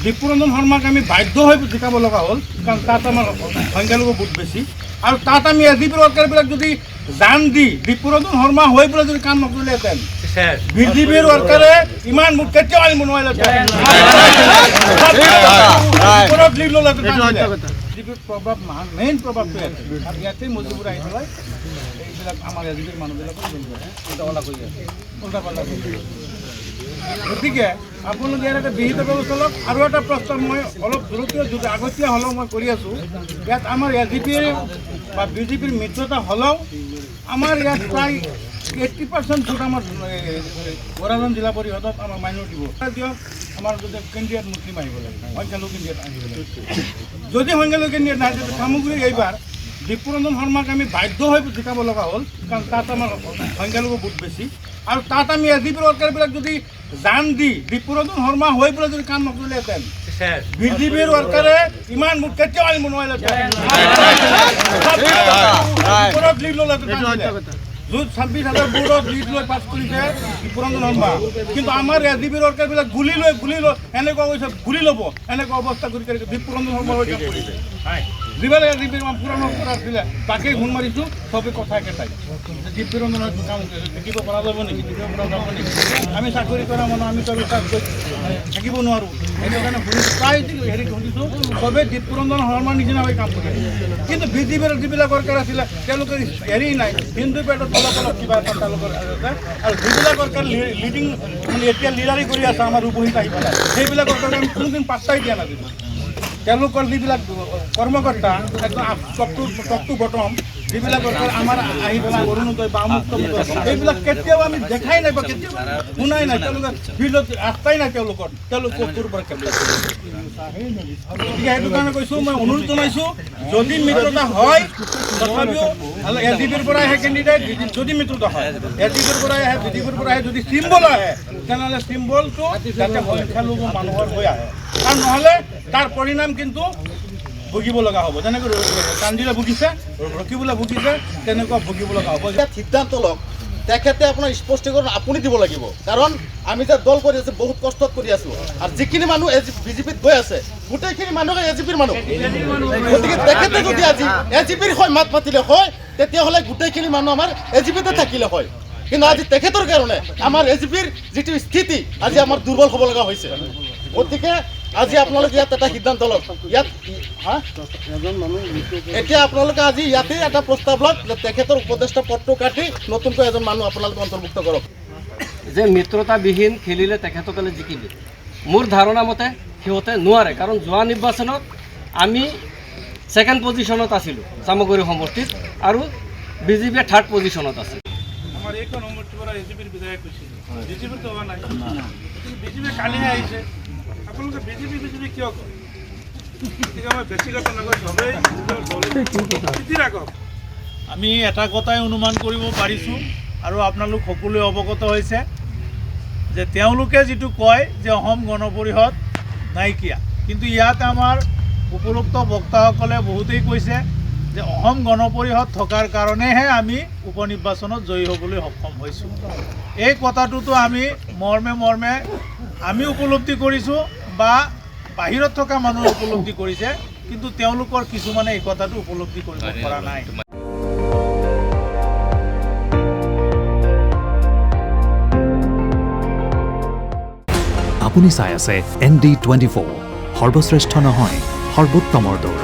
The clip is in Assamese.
দীপুৰঞ্জন শৰ্মাক আমি বাধ্য হৈ জিকাব লগা হ'ল, কাৰণ তাত আমাৰ সংখ্যালঘু বহুত বেছি। আৰু তাত আমি এজিপিৰ ৱৰ্কাৰবিলাক যদি জান দি দীপুৰঞ্জন শৰ্মা হৈ পেলাই যদি কাম নকৰিলেহেঁতেন, বিজেপিৰ ৱৰ্কাৰে ইমান মোক কেতিয়াও আনিব নোৱাৰিলেহেঁতেন। বিজেপিৰ প্ৰভাৱ মেইন প্ৰভাৱটো ইয়াতে মজুবোৰ আহি পেলাই এইবিলাক আমাৰ এজিপিৰ মানুহবিলাকক উল্টা কৰি আছে, উল্টা পাল্টা কৰি আছে। গতিকে আপোনালোকে ইয়াত এটা বিহিত ব্যৱস্থা লওক। আৰু এটা প্ৰস্তাৱ মই অলপ দূৰতীয় আগতীয়া হ'লেও মই কৰি আছোঁ, ইয়াত আমাৰ এজিপিৰ বা বিজেপিৰ মিত্ৰতা হ'লেও আমাৰ ইয়াত প্ৰায় 80% ভোট আমাৰ বৰাজন জিলা পৰিষদত আমাৰ মাইনৰিটি ভোট দিয়ক। আমাৰ যদি কেণ্ডিডেট মুছলিম আহিব লাগে, সংখ্যালঘু কেণ্ডিডেট আহিব লাগে। যদি সংখ্যালঘু কেণ্ডিডেট নাহে তেতিয়া সামগ্ৰিক এইবাৰ দীপুৰঞ্জন শৰ্মাক আমি বাধ্য হৈ জিকাব লগা হ'ল, কাৰণ তাত আমাৰ সংখ্যালঘু বহুত বেছি। আৰু তাত আমি এজিপিৰ ৱৰ্কাৰবিলাক যদি জান দি দীপুৰঞ্জন শৰ্মা হৈ পেলাই যদি কাম নকৰিলেহেঁতেন, বিজেপিৰ ৱৰ্কাৰে ইমান মোক কেতিয়াও আনিব নোৱাৰিলেহেঁতেন। 26,000 ভোটত লিড লৈ পাছ কৰিছে দীপুৰঞ্জন শৰ্মা, কিন্তু আমাৰ এজিপিৰ ৱৰ্কাৰবিলাক গুলি লৈ এনেকুৱা কৈছে গুলি ল'ব, এনেকুৱা অৱস্থা কৰি দীপুৰঞ্জন শৰ্মা হৈ কাম কৰিছে। যিবিলাক এজিপিৰ পুৰণা আছিলে তাকে ফোন মাৰিছোঁ, চবেই কথা একেটাই দীপুৰঞ্জনৰ কাম থাকিব পৰা যাব নেকি, থাকিব পৰা যাব নেকি? আমি চাকৰি কৰা মানুহ, আমি চবেই তাত থাকিব নোৱাৰোঁ। সেইটো কাৰণে প্ৰায় হেৰি শুনিছোঁ চবেই দীপুৰঞ্জন শৰ্মাৰ নিচিনা হৈ কাম কৰে। কিন্তু বিজেপিৰ যিবিলাক ৱৰ্কাৰ আছিলে তেওঁলোকৰ হেৰি নাই, হিন্দু পেটত অলপ অলপ কিবা এটা তেওঁলোকৰ আছে। আৰু যিবিলাক ৱৰ্কাৰ লিডিং মানে এতিয়া লিডাৰি কৰি আছে আমাৰ উপহিত আহি পেলাই, সেইবিলাক ৱৰ্কাৰ আমি কোনোদিন পাত্তাই দিয়া নাছিলোঁ। তেওঁলোকৰ যিবিলাক কৰ্মকৰ্তা একদম টপটো বটম যিবিলাক ৱৰ্কাৰ আমাৰ আহি পেলাই অৰুণোদয় বা মুক্ত এইবিলাক কেতিয়াও আমি দেখাই নাই বা কেতিয়াও শুনাই নাই। তেওঁলোকৰ ফিল্ডত ৰাস্তাই নাই তেওঁলোকৰ ক'ৰ পৰা গতিকে সেইটো কাৰণে কৈছোঁ, মই অনুৰোধ জনাইছোঁ যদি মিত্ৰতা হয় তথাপিও এজিপিৰ পৰা আহে কেণ্ডিডেট, যদি মিত্ৰতা হয় এজিপিৰ পৰা আহে, বিজেপিৰ পৰা আহে, যদি চিম্বল আহে তেনেহ'লে চিম্বলটো যাতে সংখ্যালঘু মানুহৰ হৈ আহে। আৰু নহ'লে তাৰ পৰিণাম কিন্তু ভুগিব লগা হ'ব, যেনেকৈ কাঞ্জিলা ভুগিছে, ৰখিবলৈ ভুগিছে, তেনেকুৱা ভুগিব লগা হ'ব। সিদ্ধান্ত লওক, তেখেতে আপোনাৰ স্পষ্টীকৰণ আপুনি দিব লাগিব, কাৰণ আমি যে দল কৰি আছোঁ বহুত কষ্টত কৰি আছোঁ। আৰু যিখিনি মানুহ বিজেপিত গৈ আছে গোটেইখিনি মানুহ এজিপিৰ মানুহ। গতিকে তেখেতে যদি আজি এজিপিৰ হৈ মাত মাতিলে হয় তেতিয়াহ'লে গোটেইখিনি মানুহ আমাৰ এজিপিতে থাকিলে হয়। কিন্তু আজি তেখেতৰ কাৰণে আমাৰ এজিপিৰ যিটো স্থিতি আজি আমাৰ দুৰ্বল হ'ব লগা হৈছে। গতিকে আজি আপোনালোকে ইয়াত এটা সিদ্ধান্ত লওক, ইয়াত এতিয়া আপোনালোকে আজি ইয়াতে এটা প্ৰস্তাৱ লওক যে তেখেতৰ উপদেষ্টা পদটো কাটি নতুনকৈ এজন মানুহ আপোনালোকে অন্তৰ্ভুক্ত কৰক। যে মিত্ৰতাবিহীন খেলিলে তেখেতসকলে জিকিব, মোৰ ধাৰণা মতে সিহঁতে নোৱাৰে। কাৰণ যোৱা নিৰ্বাচনত আমি ছেকেণ্ড পজিশ্যনত আছিলোঁ চামগুৰি সমষ্টিত, আৰু বিজেপিয়ে থাৰ্ড পজিশ্যনত আছে। আমাৰ এইখন সমষ্টিৰ পৰা এজিপিৰ বিধায়ক কৈছিল, বিজেপিতো হোৱা নাই, বিজেপি কালিহে আহিছে। আপোনালোকে বিজেপি কিয় কয়? গতিকে মই বেছি কথা নকয়, চবেই ৰাখক। আমি এটা কথাই অনুমান কৰিব পাৰিছোঁ আৰু আপোনালোক সকলোৱে অৱগত হৈছে যে তেওঁলোকে যিটো কয় যে অসম গণ পৰিষদ নাইকিয়া, কিন্তু ইয়াত আমাৰ উপৰোক্ত বক্তাসকলে বহুতেই কৈছে যে অসম গণ পৰিষদ থকাৰ কাৰণেহে আমি উপ নিৰ্বাচনত জয়ী হ'বলৈ সক্ষম হৈছোঁ। এই কথাটোতো আমি মৰ্মে আমি উপলব্ধি কৰিছোঁ বা বাহিৰত থকা মানুহে উপলব্ধি কৰিছে, কিন্তু তেওঁলোকৰ কিছুমানে এই কথাটো উপলব্ধি কৰিব পৰা নাই। আপুনি চাই আছে ND24, সৰ্বশ্ৰেষ্ঠ নহয় সৰ্বোত্তমৰ দৌৰ।